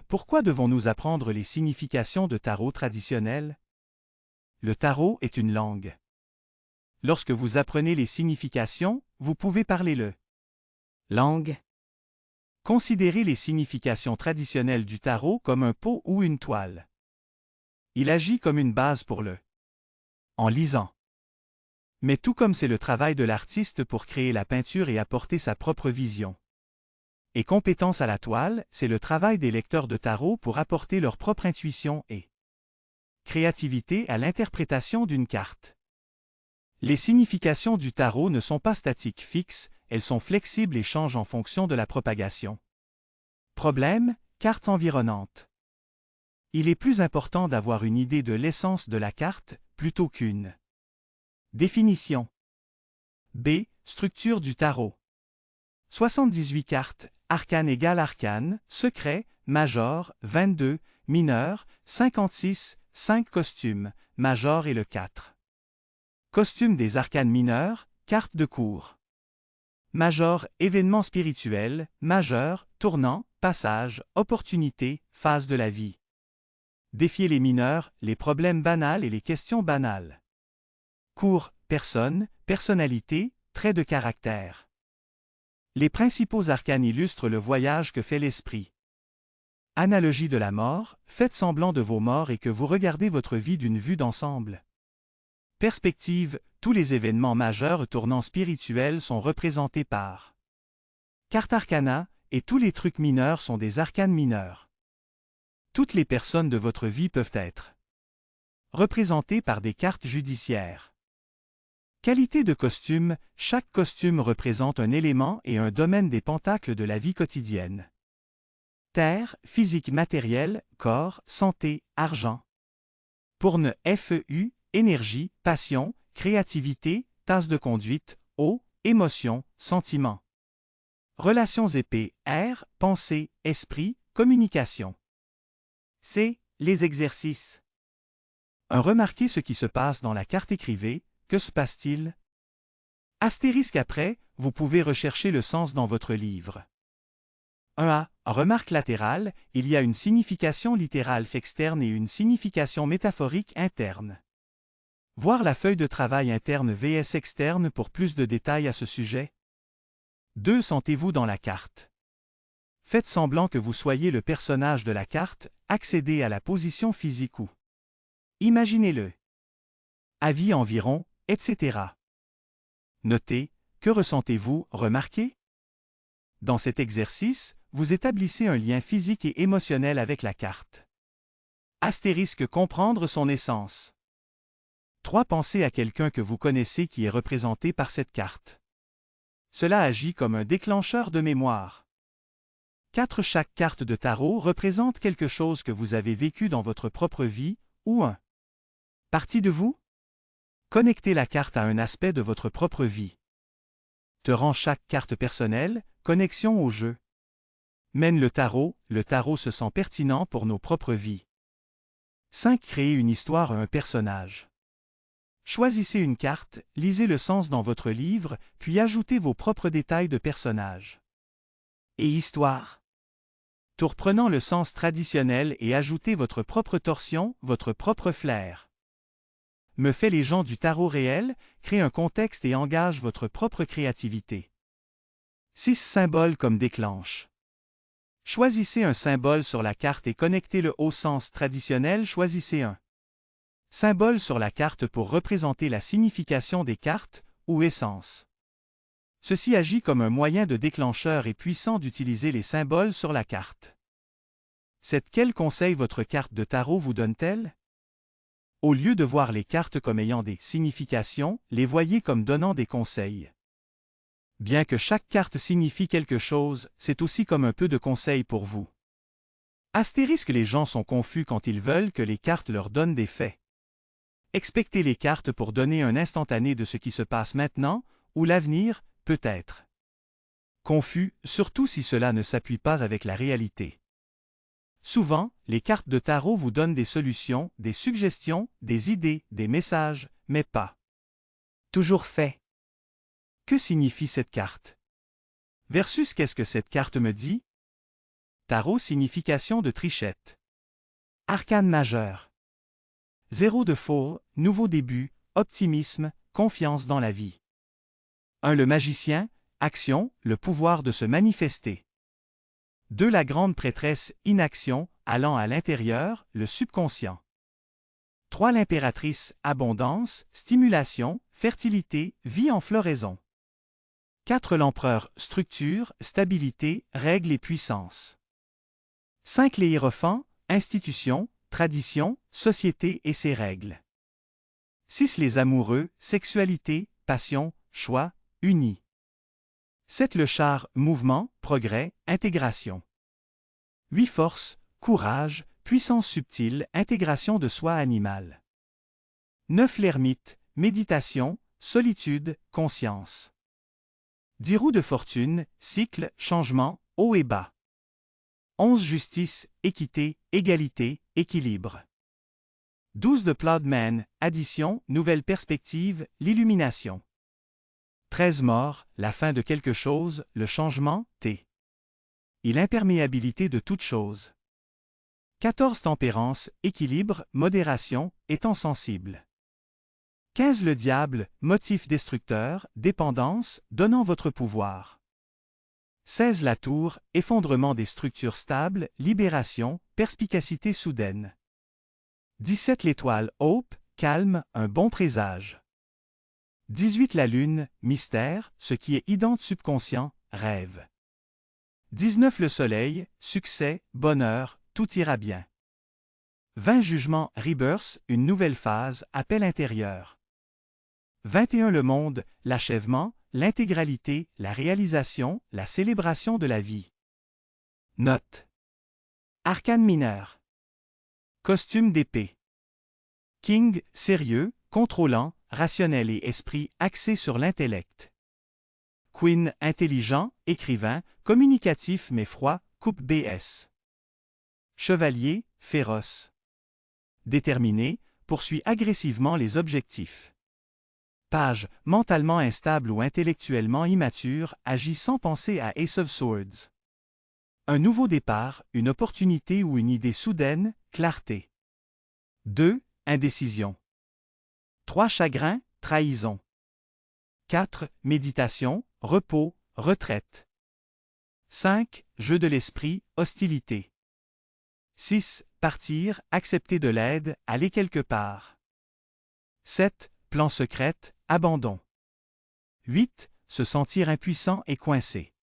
Pourquoi devons-nous apprendre les significations de tarot traditionnelles? Le tarot est une langue. Lorsque vous apprenez les significations, vous pouvez parler le langue. Considérez les significations traditionnelles du tarot comme un pot ou une toile. Il agit comme une base pour le en lisant. Mais tout comme c'est le travail de l'artiste pour créer la peinture et apporter sa propre vision. Et compétence à la toile, c'est le travail des lecteurs de tarot pour apporter leur propre intuition et créativité à l'interprétation d'une carte. Les significations du tarot ne sont pas statiques fixes, elles sont flexibles et changent en fonction de la propagation. Problème, carte environnante. Il est plus important d'avoir une idée de l'essence de la carte plutôt qu'une définition. B. Structure du tarot. 78 cartes, arcane égale arcane, secret, major, 22, mineur, 56, 5 costumes, major et le 4. Costume des arcanes mineurs, carte de cour. Major, événement spirituel, majeur, tournant, passage, opportunité, phase de la vie. Défier les mineurs, les problèmes banals et les questions banales. Cour, personne, personnalité, trait de caractère. Les principaux arcanes illustrent le voyage que fait l'esprit. Analogie de la mort, faites semblant de vos morts et que vous regardez votre vie d'une vue d'ensemble. Perspective, tous les événements majeurs tournants spirituels sont représentés par carte arcana, et tous les trucs mineurs sont des arcanes mineurs. Toutes les personnes de votre vie peuvent être représentées par des cartes judiciaires. Qualité de costume, chaque costume représente un élément et un domaine des pentacles de la vie quotidienne. Terre, physique matériel, corps, santé, argent. Pourne, FEU, énergie, passion, créativité, tasse de conduite, eau, émotion, sentiment. Relations épées, air, pensée, esprit, communication. C. Les exercices. 1. Remarquez ce qui se passe dans la carte écrivée. Que se passe-t-il? Astérisque après, vous pouvez rechercher le sens dans votre livre. 1a. Remarque latérale, il y a une signification littérale externe et une signification métaphorique interne. Voir la feuille de travail interne vs externe pour plus de détails à ce sujet. 2. Sentez-vous dans la carte. Faites semblant que vous soyez le personnage de la carte, accédez à la position physique ou imaginez-le. Avis environ, etc. Notez, que ressentez-vous, remarquez? Dans cet exercice, vous établissez un lien physique et émotionnel avec la carte. Astérisque comprendre son essence. 3. Pensez à quelqu'un que vous connaissez qui est représenté par cette carte. Cela agit comme un déclencheur de mémoire. 4. Chaque carte de tarot représente quelque chose que vous avez vécu dans votre propre vie, ou un partie de vous? Connectez la carte à un aspect de votre propre vie. Te rend chaque carte personnelle, connexion au jeu. Mène le tarot se sent pertinent pour nos propres vies. 5. Créez une histoire à un personnage. Choisissez une carte, lisez le sens dans votre livre, puis ajoutez vos propres détails de personnage. Et histoire. Tour prenant le sens traditionnel et ajoutez votre propre torsion, votre propre flair. Me fait les gens du tarot réel, crée un contexte et engage votre propre créativité. 6. Symboles comme déclenche. Choisissez un symbole sur la carte et connectez-le au sens traditionnel. Choisissez un symbole sur la carte pour représenter la signification des cartes, ou essence. Ceci agit comme un moyen de déclencheur et puissant d'utiliser les symboles sur la carte. 7. Quel conseil votre carte de tarot vous donne-t-elle? Au lieu de voir les cartes comme ayant des significations, les voyez comme donnant des conseils. Bien que chaque carte signifie quelque chose, c'est aussi comme un peu de conseil pour vous. Astérisque, les gens sont confus quand ils veulent que les cartes leur donnent des faits. Expectez les cartes pour donner un instantané de ce qui se passe maintenant, ou l'avenir, peut-être. Confus, surtout si cela ne s'appuie pas avec la réalité. Souvent, les cartes de tarot vous donnent des solutions, des suggestions, des idées, des messages, mais pas toujours fait. Que signifie cette carte? Versus qu'est-ce que cette carte me dit? Tarot signification de trichette. Arcane majeur. 0 de Fool, nouveau début, optimisme, confiance dans la vie. 1 le magicien, action, le pouvoir de se manifester. 2 la grande prêtresse, inaction, allant à l'intérieur, le subconscient. 3 l'impératrice, abondance, stimulation, fertilité, vie en floraison. 4 l'empereur, structure, stabilité, règles et puissance. 5 les hiérophants, institution, tradition, société et ses règles. 6 les amoureux, sexualité, passion, choix, unis. 7 le char, mouvement, progrès, intégration. 8 force, courage, puissance subtile, intégration de soi animal. 9 l'ermite, méditation, solitude, conscience. 10 roues de fortune, cycle, changement, haut et bas. 11 justice, équité, égalité, équilibre. 12 de Plodman, addition, nouvelle perspective, l'illumination. 13 mort, la fin de quelque chose, le changement, T. Et l'imperméabilité de toute chose. 14 tempérance, équilibre, modération, étant sensible. 15 le diable, motif destructeur, dépendance, donnant votre pouvoir. 16 la tour, effondrement des structures stables, libération, perspicacité soudaine. 17 l'étoile, hope, calme, un bon présage. 18 la lune, mystère, ce qui est ident subconscient, rêve. 19 le soleil, succès, bonheur, tout ira bien. 20 jugement, rebirth, une nouvelle phase, appel intérieur. 21 le monde, l'achèvement, l'intégralité, la réalisation, la célébration de la vie. Note. Arcane mineur. Costume d'épée. King, sérieux, contrôlant, rationnel et esprit axé sur l'intellect. Queen, intelligent, écrivain, communicatif mais froid, coupe BS. Chevalier, féroce. Déterminé, poursuit agressivement les objectifs. Page, mentalement instable ou intellectuellement immature, agit sans penser à Ace of Swords. Un nouveau départ, une opportunité ou une idée soudaine, clarté. 2. Indécision. 3 chagrin, trahison. 4 méditation, repos, retraite. 5 jeu de l'esprit, hostilité. 6 partir, accepter de l'aide, aller quelque part. 7 plan secrète, abandon. 8 se sentir impuissant et coincé.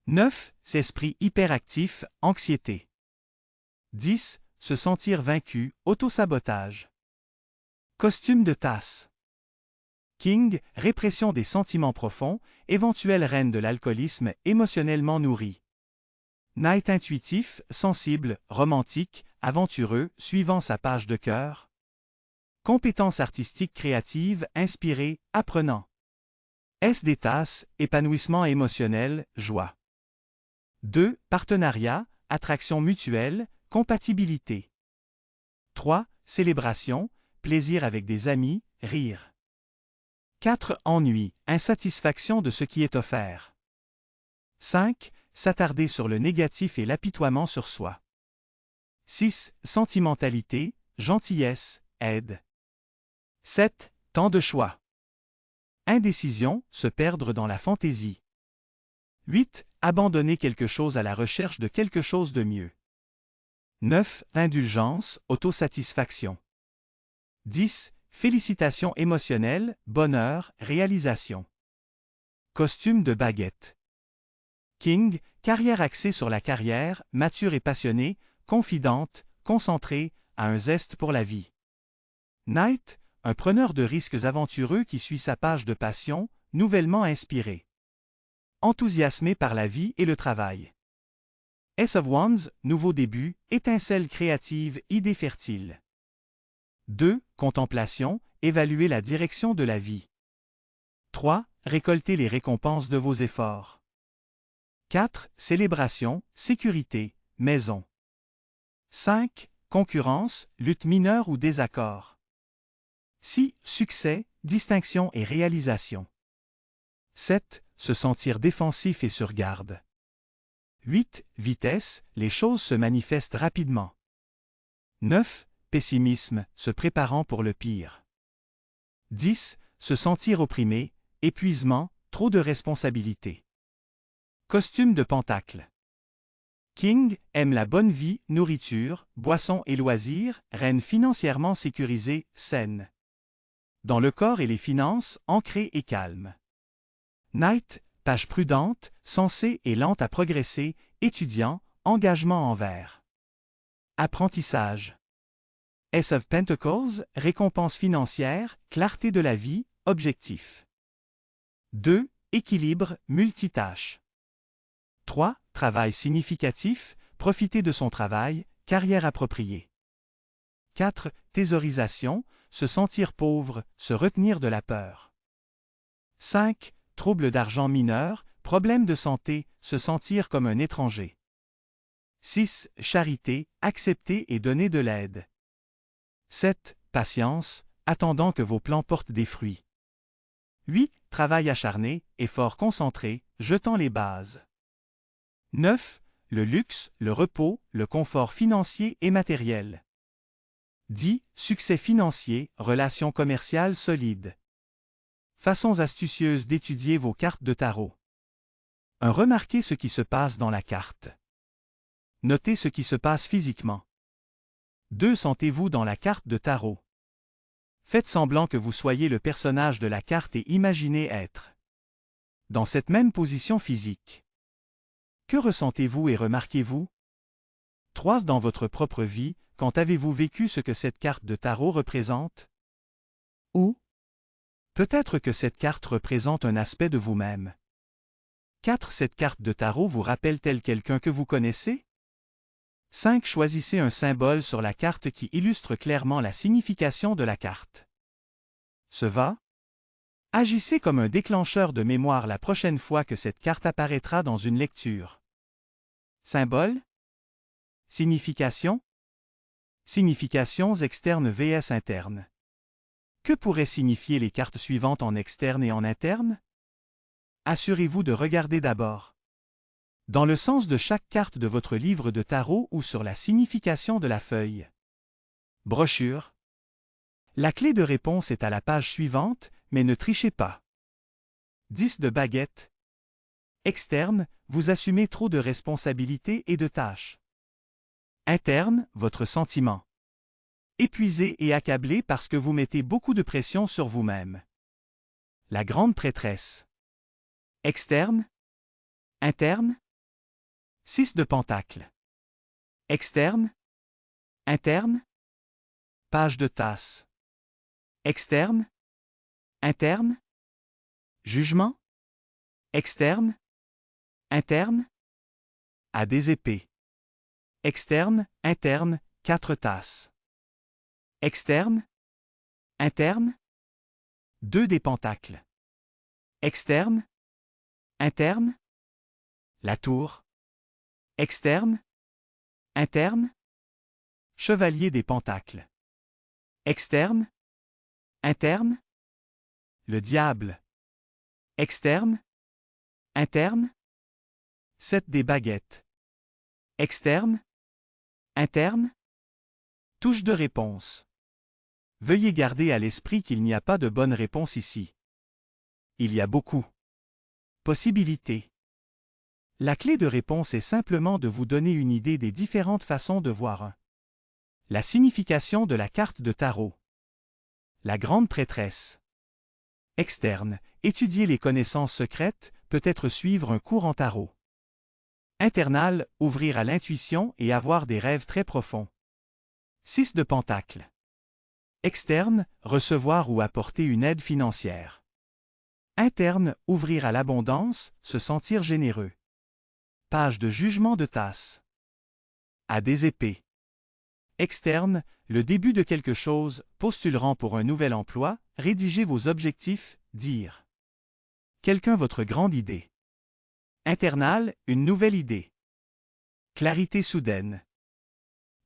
9 esprit hyperactif, anxiété. 10 se sentir vaincu, autosabotage. Costume de tasse. King, répression des sentiments profonds, éventuelle reine de l'alcoolisme émotionnellement nourri. Knight intuitif, sensible, romantique, aventureux, suivant sa page de cœur. Compétences artistiques créatives, inspiré, apprenant. S des tasses, épanouissement émotionnel, joie. 2 partenariat, attraction mutuelle, compatibilité. 3 célébration, plaisir avec des amis, rire. 4 ennui, insatisfaction de ce qui est offert. 5 s'attarder sur le négatif et l'apitoiement sur soi. 6 sentimentalité, gentillesse, aide. 7 temps de choix. Indécision, se perdre dans la fantaisie. 8 abandonner quelque chose à la recherche de quelque chose de mieux. 9 indulgence, autosatisfaction. 10 félicitations émotionnelles, bonheur, réalisation. Costume de baguette. King, carrière axée sur la carrière, mature et passionnée, confidente, concentrée, a un zeste pour la vie. Knight, un preneur de risques aventureux qui suit sa page de passion, nouvellement inspiré. Enthousiasmé par la vie et le travail. Ace of Wands, nouveau début, étincelle créative, idée fertile. 2 contemplation, évaluer la direction de la vie. 3 récolter les récompenses de vos efforts. 4 célébration, sécurité, maison. 5 concurrence, lutte mineure ou désaccord. 6 succès, distinction et réalisation. 7 se sentir défensif et sur garde. 8. Vitesse, les choses se manifestent rapidement. 9. Pessimisme, se préparant pour le pire. 10. Se sentir opprimé, épuisement, trop de responsabilités. Costume de pentacle. King aime la bonne vie, nourriture, boissons et loisirs, reine financièrement sécurisée, saine. Dans le corps et les finances, ancré et calme. Knight, page prudente, sensée et lente à progresser, étudiant, engagement envers. Apprentissage. Ace of Pentacles, récompense financière, clarté de la vie, objectif. 2. Équilibre, multitâche. 3. Travail significatif, profiter de son travail, carrière appropriée. 4. Thésaurisation, se sentir pauvre, se retenir de la peur. 5. Troubles d'argent mineurs, problèmes de santé, se sentir comme un étranger. 6. Charité, accepter et donner de l'aide. 7. Patience, attendant que vos plans portent des fruits. 8. Travail acharné, effort concentré, jetant les bases. 9. Le luxe, le repos, le confort financier et matériel. 10. Succès financier, relations commerciales solides. Façons astucieuses d'étudier vos cartes de tarot. 1. Remarquez ce qui se passe dans la carte. Notez ce qui se passe physiquement. 2. Sentez-vous dans la carte de tarot. Faites semblant que vous soyez le personnage de la carte et imaginez être dans cette même position physique. Que ressentez-vous et remarquez-vous? 3. Dans votre propre vie, quand avez-vous vécu ce que cette carte de tarot représente? Ou peut-être que cette carte représente un aspect de vous-même. 4. Cette carte de tarot vous rappelle-t-elle quelqu'un que vous connaissez? 5. Choisissez un symbole sur la carte qui illustre clairement la signification de la carte. Ce va? Agissez comme un déclencheur de mémoire la prochaine fois que cette carte apparaîtra dans une lecture. Symbole? Signification? Significations externes vs internes. Que pourraient signifier les cartes suivantes en externe et en interne? Assurez-vous de regarder d'abord dans le sens de chaque carte de votre livre de tarot ou sur la signification de la feuille. Brochure. La clé de réponse est à la page suivante, mais ne trichez pas. 10 de baguette. Externe, vous assumez trop de responsabilités et de tâches. Interne, votre sentiment. Épuisé et accablé parce que vous mettez beaucoup de pression sur vous-même. La grande prêtresse. Externe. Interne. 6 de pentacle. Externe. Interne. Page de tasse. Externe. Interne. Jugement. Externe. Interne. À des épées. Externe, interne, 4 tasses. Externe. Interne. 2 des pentacles. Externe. Interne. La tour. Externe. Interne. Chevalier des pentacles. Externe. Interne. Le diable. Externe. Interne. 7 des baguettes. Externe. Interne. Touche de réponse. Veuillez garder à l'esprit qu'il n'y a pas de bonne réponse ici. Il y a beaucoup possibilités. La clé de réponse est simplement de vous donner une idée des différentes façons de voir la signification de la carte de tarot. La grande prêtresse. Externe, étudier les connaissances secrètes, peut-être suivre un cours en tarot. Internal, ouvrir à l'intuition et avoir des rêves très profonds. 6 de pentacle. Externe, recevoir ou apporter une aide financière. Interne, ouvrir à l'abondance, se sentir généreux. Page de jugement de tasse. À des épées. Externe, le début de quelque chose, postulant pour un nouvel emploi, rédiger vos objectifs, dire. Quelqu'un votre grande idée. Internal, une nouvelle idée. Clarité soudaine.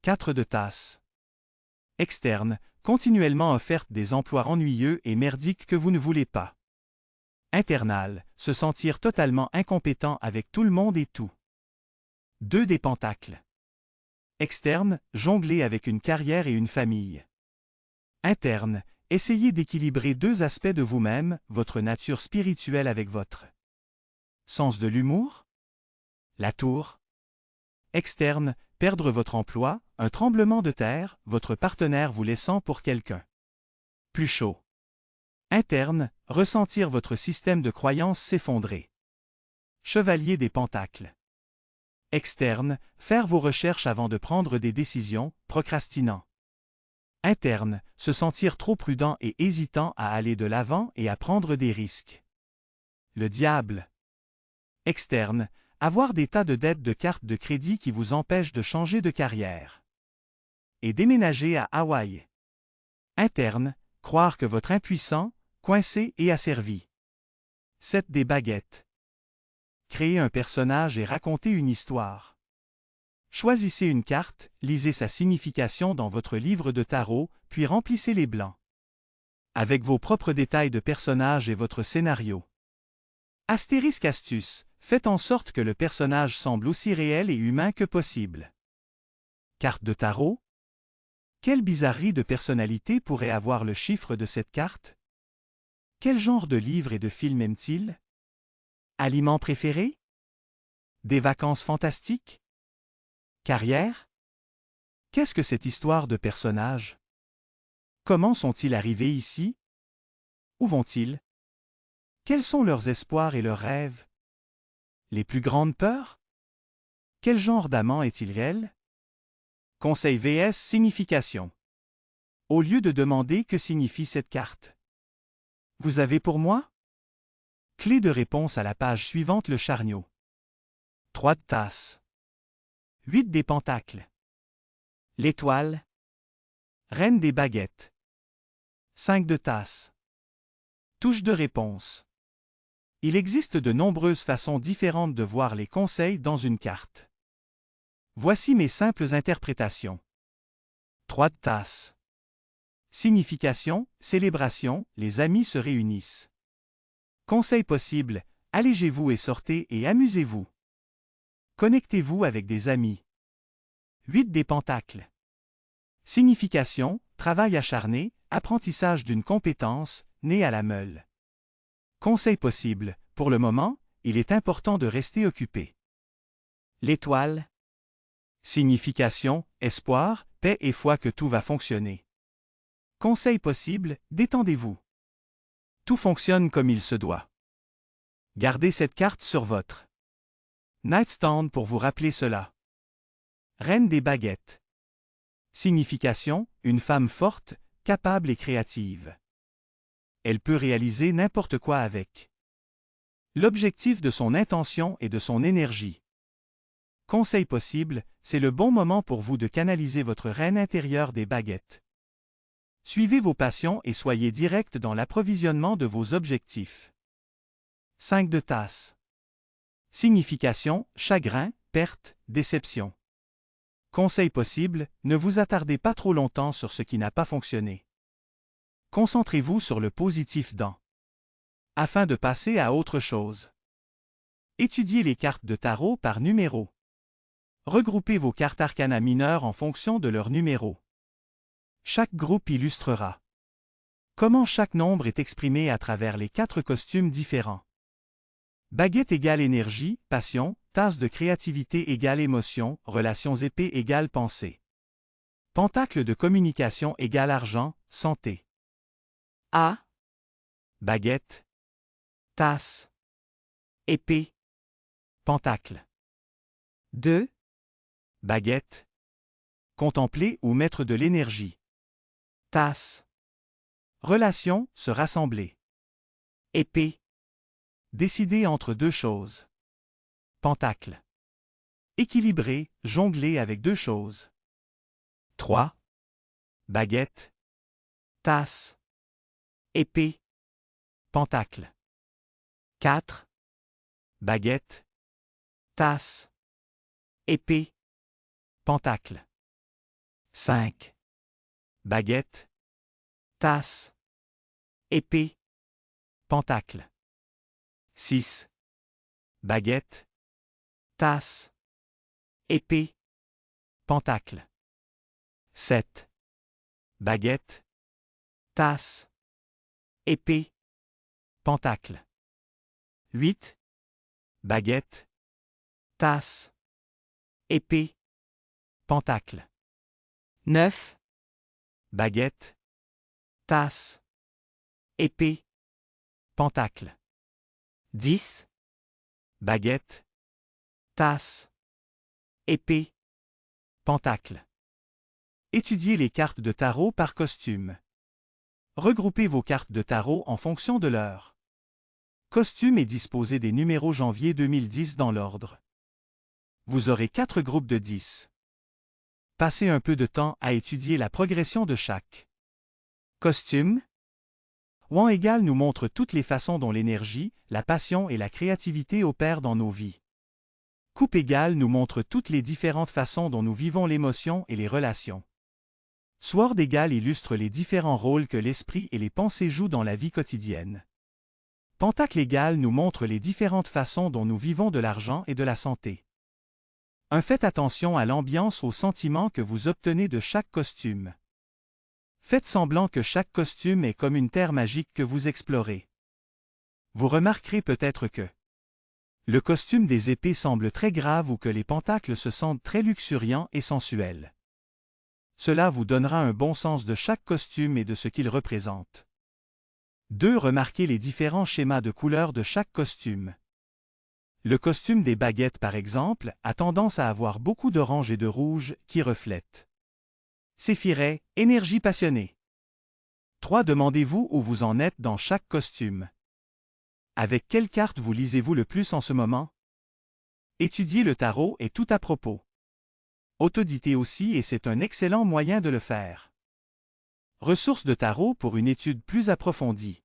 4 de tasse. Externe, continuellement offerte des emplois ennuyeux et merdiques que vous ne voulez pas. Internal, se sentir totalement incompétent avec tout le monde et tout. 2 des pentacles. Externe, jonglez avec une carrière et une famille. Interne, essayez d'équilibrer 2 aspects de vous-même, votre nature spirituelle avec votre sens de l'humour. La tour. Externe, perdre votre emploi, un tremblement de terre, votre partenaire vous laissant pour quelqu'un plus chaud. Interne, ressentir votre système de croyances s'effondrer. Chevalier des pentacles. Externe, faire vos recherches avant de prendre des décisions, procrastinant. Interne, se sentir trop prudent et hésitant à aller de l'avant et à prendre des risques. Le diable. Externe, avoir des tas de dettes de cartes de crédit qui vous empêchent de changer de carrière. Et déménager à Hawaï. Interne, croire que votre impuissant, coincé et asservi. 7 des baguettes. Créer un personnage et raconter une histoire. Choisissez une carte, lisez sa signification dans votre livre de tarot, puis remplissez les blancs. Avec vos propres détails de personnage et votre scénario. Astérisque astuce, faites en sorte que le personnage semble aussi réel et humain que possible. Carte de tarot. Quelle bizarrerie de personnalité pourrait avoir le chiffre de cette carte? Quel genre de livre et de film aime-t-il? Aliment préféré? Des vacances fantastiques? Carrière? Qu'est-ce que cette histoire de personnage? Comment sont-ils arrivés ici? Où vont-ils? Quels sont leurs espoirs et leurs rêves? Les plus grandes peurs? Quel genre d'amant est-il elle? Conseil vs signification. Au lieu de demander que signifie cette carte. Vous avez pour moi? Clé de réponse à la page suivante. Le charniot. 3 de tasse. 8 des pentacles. L'étoile. Reine des baguettes. 5 de tasse. Touche de réponse. Il existe de nombreuses façons différentes de voir les conseils dans une carte. Voici mes simples interprétations. 3 de tasse. Signification, célébration, les amis se réunissent. Conseil possible, allégez-vous et sortez et amusez-vous. Connectez-vous avec des amis. 8 des pentacles. Signification, travail acharné, apprentissage d'une compétence, née à la meule. Conseil possible, pour le moment, il est important de rester occupé. L'étoile. Signification, espoir, paix et foi que tout va fonctionner. Conseil possible, détendez-vous. Tout fonctionne comme il se doit. Gardez cette carte sur votre nightstand pour vous rappeler cela. Reine des baguettes. Signification, une femme forte, capable et créative. Elle peut réaliser n'importe quoi avec l'objectif de son intention et de son énergie. Conseil possible, c'est le bon moment pour vous de canaliser votre reine intérieure des baguettes. Suivez vos passions et soyez direct dans l'approvisionnement de vos objectifs. 5 de tasse. Signification, chagrin, perte, déception. Conseil possible, ne vous attardez pas trop longtemps sur ce qui n'a pas fonctionné. Concentrez-vous sur le positif afin de passer à autre chose. Étudiez les cartes de tarot par numéro. Regroupez vos cartes arcana mineures en fonction de leur numéro. Chaque groupe illustrera comment chaque nombre est exprimé à travers les 4 costumes différents. Baguette égale énergie, passion, tasse de créativité égale émotion, relations épée égale pensée. Pentacle de communication égale argent, santé. A. Baguette. Tasse. Épée. Pentacle. 2. Baguette. Contempler ou mettre de l'énergie. Tasse. Relation, se rassembler. Épée. Décider entre 2 choses. Pentacle. Équilibrer, jongler avec 2 choses. 3. Baguette. Tasse. Épée. Pentacle. 4. Baguette. Tasse. Épée. Pentacle. 5. Baguette. Tasse. Épée. Pentacle. 6. Baguette. Tasse. épée, pentacle. 7. Baguette, tasse, épée, pentacle. 8. Baguette, tasse, épée, pentacle. 9. Baguette, tasse, épée, pentacle. 10. Baguette, tasse, épée, pentacle. Étudiez les cartes de tarot par costume. Regroupez vos cartes de tarot en fonction de leur costume et disposez des numéros janvier 2010 dans l'ordre. Vous aurez 4 groupes de 10. Passez un peu de temps à étudier la progression de chaque costume. Wan Egal nous montre toutes les façons dont l'énergie, la passion et la créativité opèrent dans nos vies. Coupe égale nous montre toutes les différentes façons dont nous vivons l'émotion et les relations. Sword égale illustre les différents rôles que l'esprit et les pensées jouent dans la vie quotidienne. Pentacle égale nous montre les différentes façons dont nous vivons de l'argent et de la santé. Faites attention à l'ambiance, aux sentiments que vous obtenez de chaque costume. Faites semblant que chaque costume est comme une terre magique que vous explorez. Vous remarquerez peut-être que le costume des épées semble très grave ou que les pentacles se sentent très luxuriants et sensuels. Cela vous donnera un bon sens de chaque costume et de ce qu'il représente. 2. Remarquez les différents schémas de couleurs de chaque costume. Le costume des baguettes, par exemple, a tendance à avoir beaucoup d'orange et de rouge qui reflètent. Séphiret, énergie passionnée. 3. Demandez-vous où vous en êtes dans chaque costume. Avec quelle carte vous lisez-vous le plus en ce moment? Étudier le tarot est tout à propos. Autodidacte aussi et c'est un excellent moyen de le faire. Ressources de tarot pour une étude plus approfondie.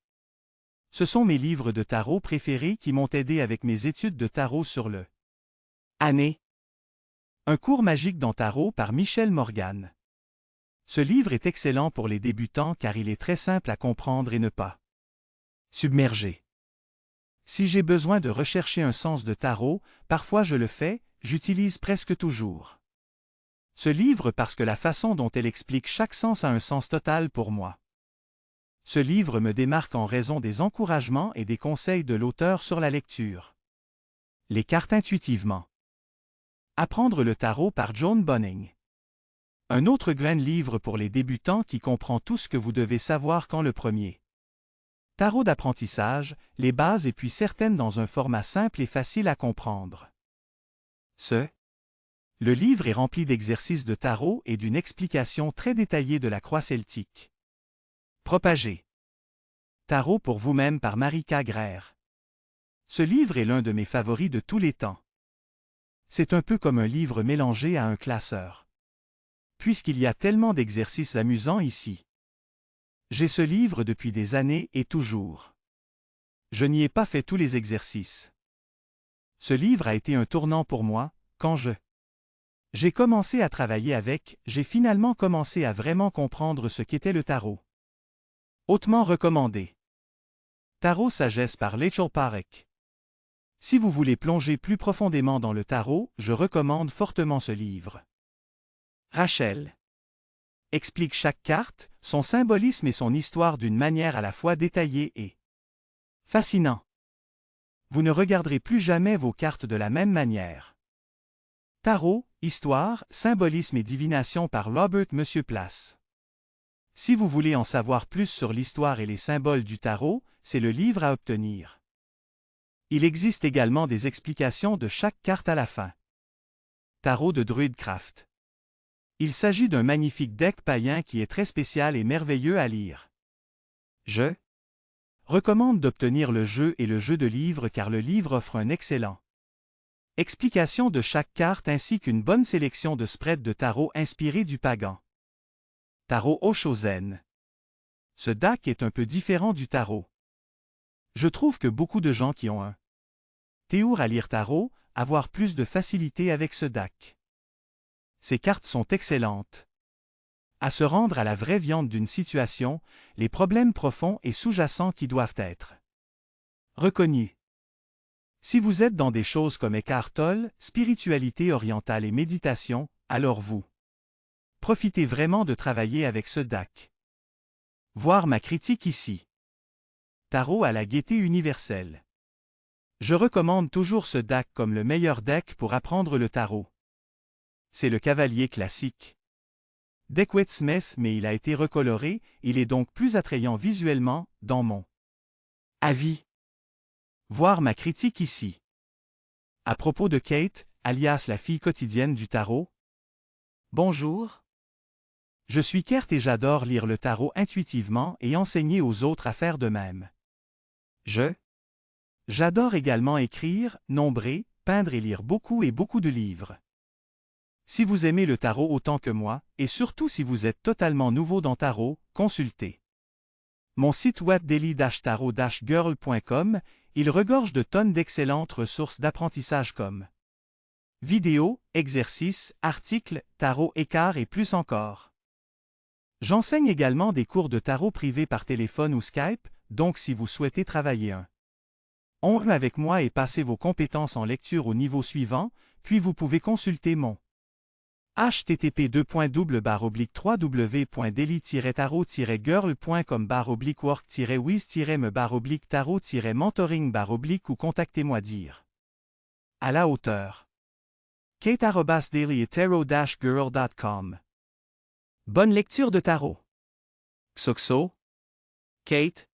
Ce sont mes livres de tarot préférés qui m'ont aidé avec mes études de tarot sur le année. Un cours magique dans tarot par Michel Morgan. Ce livre est excellent pour les débutants car il est très simple à comprendre et ne pas submerger. Si j'ai besoin de rechercher un sens de tarot, parfois je le fais, j'utilise presque toujours ce livre parce que la façon dont elle explique chaque sens a un sens total pour moi. Ce livre me démarque en raison des encouragements et des conseils de l'auteur sur la lecture. Les cartes intuitivement. Apprendre le tarot par Joan Bonning. Un autre grand livre pour les débutants qui comprend tout ce que vous devez savoir quand le premier. Tarot d'apprentissage, les bases et puis certaines dans un format simple et facile à comprendre. Le livre est rempli d'exercices de tarot et d'une explication très détaillée de la croix celtique. Propager. Tarot pour vous-même par Marika Greer. Ce livre est l'un de mes favoris de tous les temps. C'est un peu comme un livre mélangé à un classeur. Puisqu'il y a tellement d'exercices amusants ici. J'ai ce livre depuis des années et toujours. Je n'y ai pas fait tous les exercices. Ce livre a été un tournant pour moi, quand j'ai commencé à travailler avec, j'ai finalement commencé à vraiment comprendre ce qu'était le tarot. Hautement recommandé. Tarot Sagesse par Rachel Parek. Si vous voulez plonger plus profondément dans le tarot, je recommande fortement ce livre. Rachel explique chaque carte, son symbolisme et son histoire d'une manière à la fois détaillée et fascinant. Vous ne regarderez plus jamais vos cartes de la même manière. Tarot, histoire, symbolisme et divination par Robert M. Place. Si vous voulez en savoir plus sur l'histoire et les symboles du tarot, c'est le livre à obtenir. Il existe également des explications de chaque carte à la fin. Tarot de Druidcraft. Il s'agit d'un magnifique deck païen qui est très spécial et merveilleux à lire. Je recommande d'obtenir le jeu et le jeu de livre car le livre offre un excellent explication de chaque carte ainsi qu'une bonne sélection de spreads de tarot inspirés du pagan. Tarot Oshozen. Ce deck est un peu différent du tarot. Je trouve que beaucoup de gens qui ont un théour à lire tarot, avoir plus de facilité avec ce deck. Ces cartes sont excellentes. À se rendre à la vraie viande d'une situation, les problèmes profonds et sous-jacents qui doivent être reconnus. Si vous êtes dans des choses comme Eckhart Tolle, spiritualité orientale et méditation, alors vous profitez vraiment de travailler avec ce deck. Voir ma critique ici. Tarot à la gaieté universelle. Je recommande toujours ce deck comme le meilleur deck pour apprendre le tarot. C'est le cavalier classique. Deckwitt Smith, mais il a été recoloré, il est donc plus attrayant visuellement, dans mon avis. Voir ma critique ici. À propos de Kate, alias la fille quotidienne du tarot. Bonjour. Je suis Kurt et j'adore lire le tarot intuitivement et enseigner aux autres à faire de même. J'adore également écrire, nombrer, peindre et lire beaucoup de livres. Si vous aimez le tarot autant que moi, et surtout si vous êtes totalement nouveau dans tarot, consultez mon site web daily-tarot-girl.com, il regorge de tonnes d'excellentes ressources d'apprentissage comme vidéos, exercices, articles, tarot écart et plus encore. J'enseigne également des cours de tarot privés par téléphone ou Skype, donc si vous souhaitez travailler avec moi et passer vos compétences en lecture au niveau suivant, puis vous pouvez consulter mon http://daily-tarot-girl.com/work-wiz-me/tarot-mentoring- ou contactez-moi à la hauteur. kate@daily-tarot-girl.com. Bonne lecture de tarot. Xoxo. Kate.